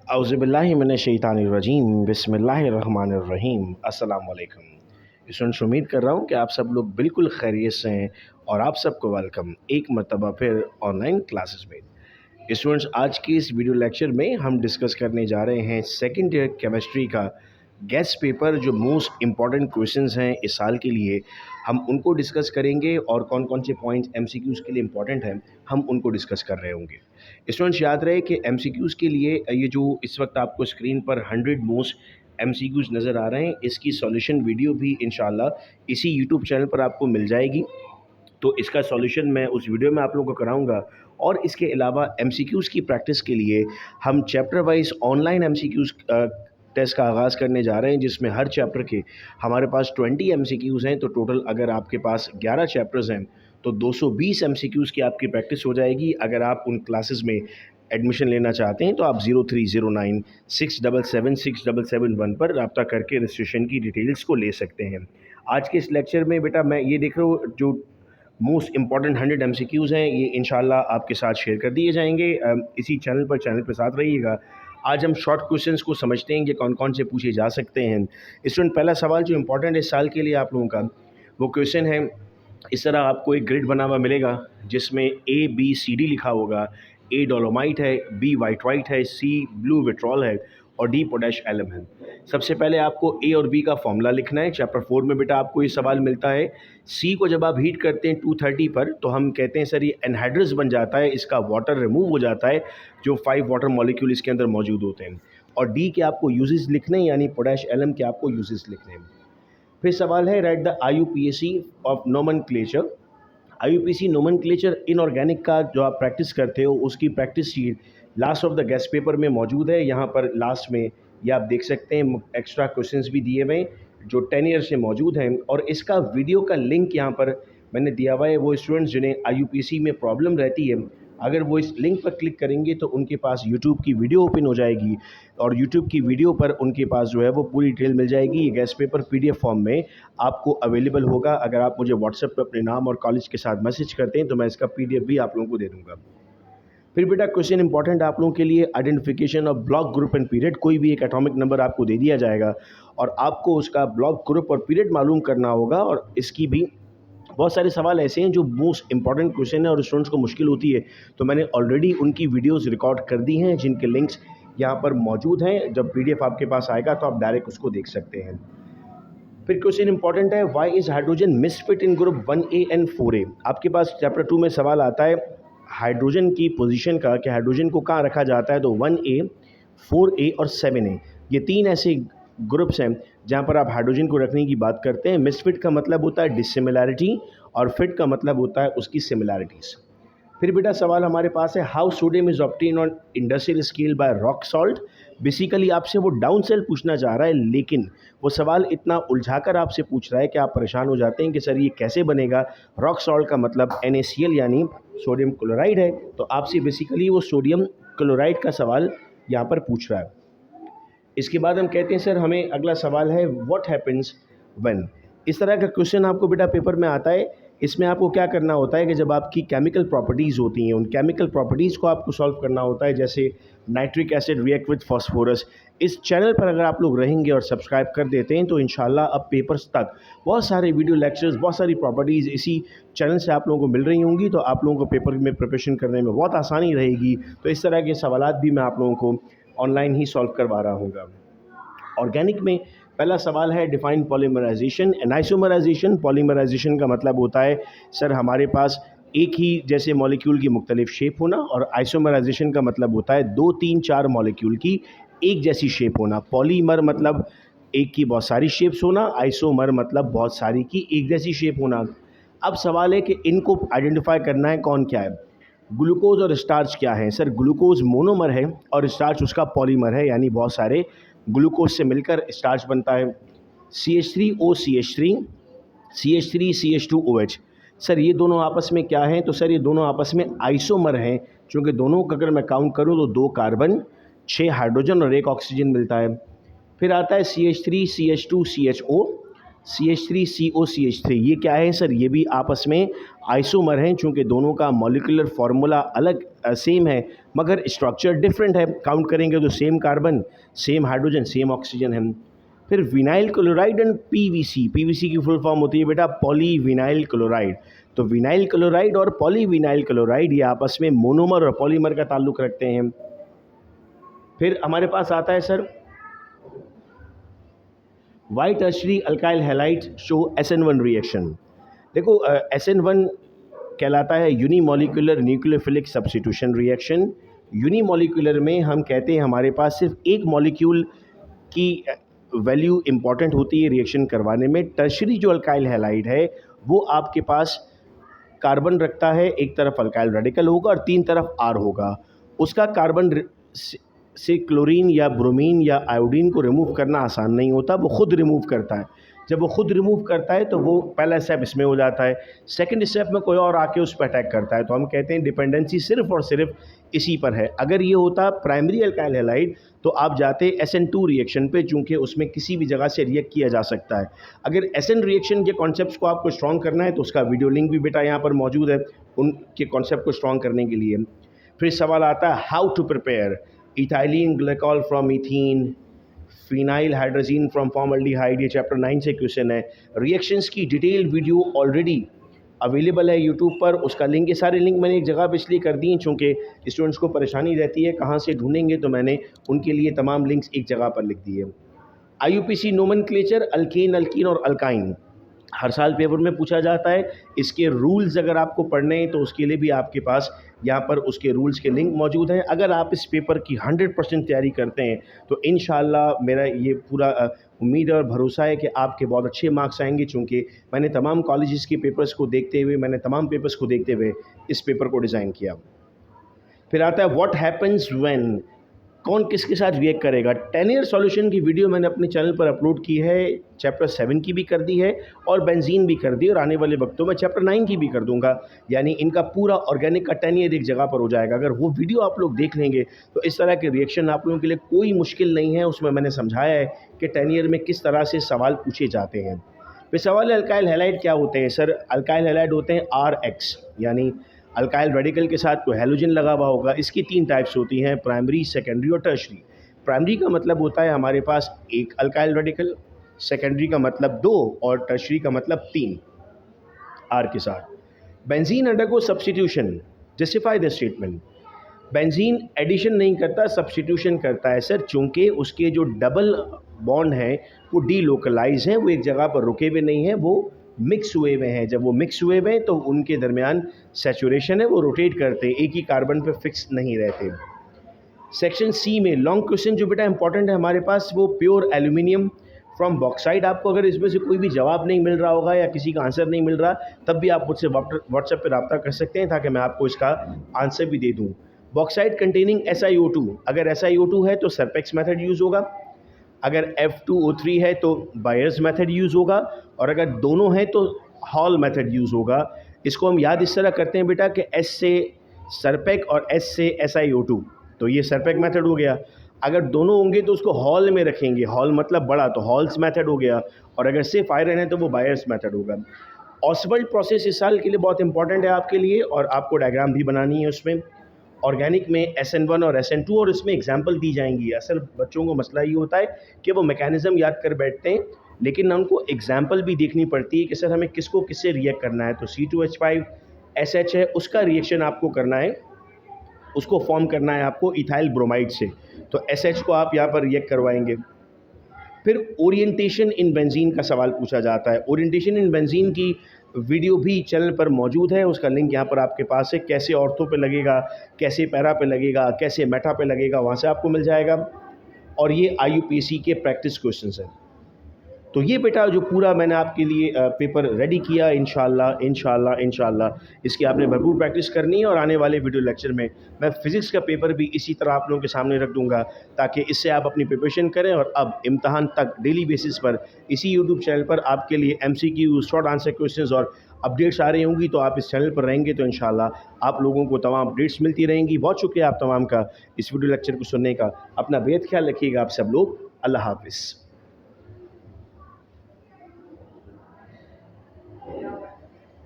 औज़ुबिल्लाहिमिनश्शैतानिर्रजीम बिस्मिल्लाहिर्रहमानिर्रहीम अस्सलाम वालेकुम। स्टूडेंट्स, उम्मीद कर रहा हूँ कि आप सब लोग बिल्कुल खैरियत से हैं और आप सबको वेलकम एक मरतबा फिर ऑनलाइन क्लासेस में। स्टूडेंट्स, आज की इस वीडियो लेक्चर में हम डिस्कस करने जा रहे हैं सेकेंड ईयर केमिस्ट्री का गेस्ट पेपर। जो मोस्ट इम्पॉर्टेंट क्वेश्चंस हैं इस साल के लिए, हम उनको डिस्कस करेंगे और कौन कौन से पॉइंट्स एमसीक्यूज़ के लिए इम्पॉर्टेंट हैं हम उनको डिस्कस कर रहे होंगे। स्टूडेंट्स, याद रहे कि एमसीक्यूज़ के लिए ये जो इस वक्त आपको स्क्रीन पर 100 मोस्ट एमसीक्यूज़ नज़र आ रहे हैं, इसकी सॉल्यूशन वीडियो भी इंशाल्लाह इसी यूट्यूब चैनल पर आपको मिल जाएगी। तो इसका सॉल्यूशन मैं उस वीडियो में आप लोगों को कराऊंगा। और इसके अलावा एमसीक्यूज़ की प्रैक्टिस के लिए हम chapter wise online MCQs test का आगाज़ करने जा रहे हैं, जिसमें हर चैप्टर के हमारे पास 20 एमसीक्यूज़ हैं। तो टोटल अगर आपके पास 11 चैप्टर्स हैं तो 220 एमसीक्यूज़ की आपकी प्रैक्टिस हो जाएगी। अगर आप उन क्लासेस में एडमिशन लेना चाहते हैं तो आप 0309677677 पर रब्ता करके रजिस्ट्रेशन की डिटेल्स को ले सकते हैं। आज के इस लेक्चर में बेटा मैं ये देख रहा हूँ जो मोस्ट इंपॉर्टेंट 100 एमसीक्यूज़ हैं ये इंशाल्लाह आपके साथ शेयर कर दिए जाएंगे। इसी चैनल पर साथ रहिएगा। आज हम शॉर्ट क्वेश्चंस को समझते हैं कि कौन कौन से पूछे जा सकते हैं। स्टूडेंट, पहला सवाल जो इम्पोर्टेंट है इस साल के लिए आप लोगों का, वो क्वेश्चन है इस तरह। आपको एक ग्रिड बना हुआ मिलेगा जिसमें ABCD लिखा होगा। A डोलोमाइट है, B वाइट है, C ब्लू विट्रॉल है और D पोटैश एलम है। सबसे पहले आपको A और B का फॉर्मूला लिखना है। चैप्टर 4 में बेटा आपको ये सवाल मिलता है। C को जब आप हीट करते हैं 230 पर तो हम कहते हैं सर ये एनहाइड्रस बन जाता है, इसका वाटर रिमूव हो जाता है, जो 5 वाटर मॉलिक्यूल इसके अंदर मौजूद होते हैं। और D के आपको यूजेस लिखने हैं, यानी पोटैश एलम के आपको यूजेस लिखने हैं। फिर सवाल है right the IUPAC of nomenclature. IUPAC nomenclature inorganic का जो आप प्रैक्टिस करते हो उसकी practice sheet last of the guest paper में मौजूद है। यहाँ पर लास्ट में ये आप देख सकते हैं, एक्स्ट्रा क्वेश्चंस भी दिए हुए जो 10 ईयर से मौजूद हैं। और इसका वीडियो का लिंक यहाँ पर मैंने दिया हुआ है। वो स्टूडेंट्स जिन्हें IUPAC में प्रॉब्लम रहती है, अगर वो इस लिंक पर क्लिक करेंगे तो उनके पास यूट्यूब की वीडियो ओपन हो जाएगी और यूट्यूब की वीडियो पर उनके पास जो है वो पूरी डिटेल मिल जाएगी। ये गेस्ट पेपर PDF फॉर्म में आपको अवेलेबल होगा। अगर आप मुझे व्हाट्सएप पर अपने नाम और कॉलेज के साथ मैसेज करते हैं तो मैं इसका PDF भी आप लोगों को दे दूँगा। फिर बेटा क्वेश्चन इंपॉर्टेंट आप लोगों के लिए, identification of block group and period. कोई भी एक एटॉमिक नंबर आपको दे दिया जाएगा और आपको उसका ब्लॉक ग्रुप और पीरियड मालूम करना होगा। और इसकी भी बहुत सारे सवाल ऐसे हैं जो मोस्ट इंपॉर्टेंट क्वेश्चन है और स्टूडेंट्स को मुश्किल होती है, तो मैंने ऑलरेडी उनकी वीडियोस रिकॉर्ड कर दी हैं जिनके लिंक्स यहाँ पर मौजूद हैं। जब PDF आपके पास आएगा तो आप डायरेक्ट उसको देख सकते हैं। फिर क्वेश्चन इंपॉर्टेंट है, why is hydrogen misfit in group 1A and 4A। आपके पास चैप्टर 2 में सवाल आता है हाइड्रोजन की पोजीशन का, कि हाइड्रोजन को कहाँ रखा जाता है। तो 1A, 4A और 7A, ये 3 ऐसे ग्रुप्स हैं जहाँ पर आप हाइड्रोजन को रखने की बात करते हैं। मिसफिट का मतलब होता है डिसिमिलैरिटी और फिट का मतलब होता है उसकी सिमिलैरिटीज़। फिर बेटा सवाल हमारे पास है, how sodium is obtain on industrial scale by rock salt. Basically आपसे वो डाउन सेल पूछना चाह रहा है, लेकिन वो सवाल इतना उलझाकर आपसे पूछ रहा है कि आप परेशान हो जाते हैं कि सर ये कैसे बनेगा। रॉक सॉल्ट का मतलब NaCl यानी सोडियम क्लोराइड है, तो आपसे बेसिकली वो सोडियम क्लोराइड का सवाल यहाँ पर पूछ रहा है। इसके बाद हम कहते हैं सर हमें अगला सवाल है, व्हाट हैपन्स व्हेन। इस तरह का क्वेश्चन आपको बेटा पेपर में आता है। इसमें आपको क्या करना होता है कि जब आपकी केमिकल प्रॉपर्टीज़ होती हैं, उन केमिकल प्रॉपर्टीज़ को आपको सॉल्व करना होता है। जैसे nitric acid react with phosphorus. इस चैनल पर अगर आप लोग रहेंगे और सब्सक्राइब कर देते हैं तो इंशाल्लाह अब पेपर्स तक बहुत सारे वीडियो लेक्चर्स, बहुत सारी प्रॉपर्टीज़ इसी चैनल से आप लोगों को मिल रही होंगी, तो आप लोगों को पेपर में प्रिपरेशन करने में बहुत आसानी रहेगी। तो इस तरह के सवाल भी मैं आप लोगों को ऑनलाइन ही सॉल्व करवा रहा हूँगा। ऑर्गेनिक में पहला सवाल है, define polymerisation and isomerisation. Polymerisation का मतलब होता है सर हमारे पास एक ही जैसे मॉलिक्यूल की मुख्तलिफ शेप होना, और आइसोमराइजेशन का मतलब होता है 2, 3, 4 मॉलिक्यूल की एक जैसी शेप होना। पॉलीमर मतलब एक की बहुत सारी शेप्स होना, आइसोमर मतलब बहुत सारी की एक जैसी शेप होना। अब सवाल है कि इनको आइडेंटिफाई करना है कौन क्या है। ग्लूकोज और स्टार्च क्या है। सर ग्लूकोज मोनोमर है और स्टार्च उसका पॉलीमर है, यानी बहुत सारे ग्लूकोज से मिलकर स्टार्च बनता है। CH3OCH3, CH3CH2OH। सर ये दोनों आपस में क्या हैं। तो सर ये दोनों आपस में आइसोमर हैं, क्योंकि दोनों का अगर मैं काउंट करूं तो 2 कार्बन, 6 हाइड्रोजन और 1 ऑक्सीजन मिलता है। फिर आता है CH3CH2CHO। CH3COCH3 ये क्या है सर? ये भी आपस में आइसोमर हैं, चूँकि दोनों का मॉलिक्यूलर फार्मूला अलग सेम है मगर स्ट्रक्चर डिफरेंट है। काउंट करेंगे तो same carbon, same hydrogen, same oxygen है। फिर vinyl chloride and PVC. PVC की फुल फॉर्म होती है बेटा पॉलीविनाइल क्लोराइड। तो विनाइल क्लोराइड और पॉलीविनाइल क्लोराइड ये आपस में मोनोमर और पॉलीमर का ताल्लुक़ रखते हैं। फिर हमारे पास आता है sir why tertiary alkyl halide show SN1 reaction. देखो SN1 कहलाता है unimolecular nucleophilic substitution reaction. Unimolecular में हम कहते हैं हमारे पास सिर्फ एक मॉलिक्यूल की वैल्यू इंपॉर्टेंट होती है रिएक्शन करवाने में। टर्शरी जो अल्काइल हैलाइड है वो आपके पास कार्बन रखता है, एक तरफ अल्काइल रेडिकल होगा और तीन तरफ R होगा। उसका कार्बन से क्लोरीन या ब्रोमीन या आयोडीन को रिमूव करना आसान नहीं होता, वो खुद रिमूव करता है। जब वो खुद रिमूव करता है तो वो पहला स्टेप इसमें हो जाता है, सेकंड स्टेप में कोई और आके उस पर अटैक करता है। तो हम कहते हैं डिपेंडेंसी सिर्फ और सिर्फ इसी पर है। अगर ये होता प्राइमरी अल्काइल हैलाइड तो आप जाते SN2 रिएक्शन पे, चूँकि उसमें किसी भी जगह से रिएक्ट किया जा सकता है। अगर SN रिएक्शन के कॉन्सेप्ट को आपको स्ट्रॉन्ग करना है तो उसका वीडियो लिंक भी बेटा यहाँ पर मौजूद है उनके कॉन्सेप्ट को स्ट्रॉन्ग करने के लिए। फिर सवाल आता है how to prepare ethylene glycol from methane, phenyl hydrogen from formaldehyde. ये चैप्टर 9 से क्वेश्चन है। रिएक्शंस की डिटेल वीडियो ऑलरेडी अवेलेबल है यूट्यूब पर, उसका लिंक, ये सारे लिंक मैंने एक जगह पे इसलिए कर दिए चूँकि स्टूडेंट्स को परेशानी रहती है कहाँ से ढूंढेंगे, तो मैंने उनके लिए तमाम लिंक्स एक जगह पर लिख दिए। IUPAC नोमेनक्लेचर अल्केन, अल्कीन और अल्काइन हर साल पेपर में पूछा जाता है। इसके रूल्स अगर आपको पढ़ने हैं तो उसके लिए भी आपके पास यहाँ पर उसके रूल्स के लिंक मौजूद हैं। अगर आप इस पेपर की 100% तैयारी करते हैं तो इंशाल्लाह मेरा ये पूरा उम्मीद और भरोसा है कि आपके बहुत अच्छे मार्क्स आएंगे, चूँकि मैंने तमाम कॉलेजेस के पेपर्स को देखते हुए, मैंने तमाम पेपर्स को देखते हुए इस पेपर को डिज़ाइन किया। फिर आता है व्हाट हैपन्स व्हेन, कौन किसके साथ रिएक्ट करेगा। 10 ईयर सॉल्यूशन की वीडियो मैंने अपने चैनल पर अपलोड की है, चैप्टर 7 की भी कर दी है और बेंजीन भी कर दी, और आने वाले वक्तों में चैप्टर 9 की भी कर दूंगा। यानी इनका पूरा ऑर्गेनिक का 10 ईयर एक जगह पर हो जाएगा। अगर वो वीडियो आप लोग देख लेंगे तो इस तरह के रिएक्शन आप लोगों के लिए कोई मुश्किल नहीं है। उसमें मैंने समझाया है कि 10 ईयर में किस तरह से सवाल पूछे जाते हैं। फिर सवाल है अल्काइल हैलाइड क्या होते हैं सर? अल्काइल हैलाइड होते हैं RX, यानी अल्काइल रेडिकल के साथ कोई हैलोजन लगा हुआ होगा। इसकी 3 टाइप्स होती हैं, प्राइमरी, सेकेंडरी और टर्शरी। प्राइमरी का मतलब होता है हमारे पास एक अल्काइल रेडिकल, सेकेंडरी का मतलब 2 और टर्शरी का मतलब 3 R के साथ। Benzene undergo substitution, justify the statement. Benzene addition नहीं करता, सब्स्टिट्यूशन करता है सर, चूँकि उसके जो डबल बॉन्ड हैं वो डीलोकलाइज हैं, वो एक जगह पर रुके हुए नहीं हैं, वो मिक्स हुए हुए हैं। जब वो मिक्स हुए हुए हैं तो उनके दरमियान सैचुरेशन है, वो रोटेट करते हैं, एक ही कार्बन पे फिक्स नहीं रहते। सेक्शन C में लॉन्ग क्वेश्चन जो बेटा इंपॉर्टेंट है हमारे पास, वो प्योर एल्यूमिनियम फ्रॉम बॉक्साइड। आपको अगर इसमें से कोई भी जवाब नहीं मिल रहा होगा या किसी का आंसर नहीं मिल रहा, तब भी आप मुझसे व्हाट्सएप पर रब्ता कर सकते हैं ताकि मैं आपको इसका आंसर भी दे दूँ। बॉक्साइड कंटेनिंग SiO2, अगर SiO2 है तो सरपेक्स मेथड यूज़ होगा, अगर F2O3 है तो बायर्स मेथड यूज़ होगा, और अगर दोनों हैं तो हॉल मेथड यूज़ होगा। इसको हम याद इस तरह करते हैं बेटा कि S से सरपेक और S से SiO2, तो ये सरपेक मेथड हो गया। अगर दोनों होंगे तो उसको हॉल में रखेंगे, हॉल मतलब बड़ा, तो हॉल्स मेथड हो गया, और अगर सिर्फ आयरन है तो वो बायर्स मेथड होगा। ऑसवाल्ड प्रोसेस इस साल के लिए बहुत इंपॉर्टेंट है आपके लिए, और आपको डायग्राम भी बनानी है उसमें। ऑर्गेनिक में SN1 और SN2 और इसमें एग्जाम्पल दी जाएंगी। असल बच्चों को मसला ये होता है कि वो मैकेनिज़्म याद कर बैठते हैं, लेकिन उनको एग्जाम्पल भी देखनी पड़ती है कि सर हमें किसको किससे रिएक्ट करना है। तो C2H5SH है, उसका रिएक्शन आपको करना है, उसको फॉर्म करना है आपको इथाइल ब्रोमाइड से, तो SH को आप यहाँ पर रिएक्ट करवाएंगे। फिर ओरिएंटेशन इन बेंजीन का सवाल पूछा जाता है। ओरिएंटेशन इन बेंजीन की वीडियो भी चैनल पर मौजूद है, उसका लिंक यहाँ पर आपके पास है। कैसे ऑर्थो पे लगेगा, कैसे पैरा पे लगेगा, कैसे मेटा पे लगेगा, वहाँ से आपको मिल जाएगा। और ये IUPAC के प्रैक्टिस क्वेश्चंस हैं। तो ये बेटा जो पूरा मैंने आपके लिए पेपर रेडी किया, इंशाल्लाह इसकी आपने भरपूर प्रैक्टिस करनी है। और आने वाले वीडियो लेक्चर में मैं फ़िज़िक्स का पेपर भी इसी तरह आप लोगों के सामने रख दूंगा, ताकि इससे आप अपनी प्रिपरेशन करें। और अब इम्तहान तक डेली बेसिस पर इसी यूट्यूब चैनल पर आपके लिए MCQ, शॉर्ट आंसर क्वेश्चंस और अपडेट्स आ रही होंगी। तो आप इस चैनल पर रहेंगे तो इंशाल्लाह आप लोगों को तमाम अपडेट्स मिलती रहेंगी। बहुत शुक्रिया आप तमाम का इस वीडियो लेक्चर को सुनने का। अपना बेहद ख्याल रखिएगा आप सब लोग। अल्लाह हाफ़िज़।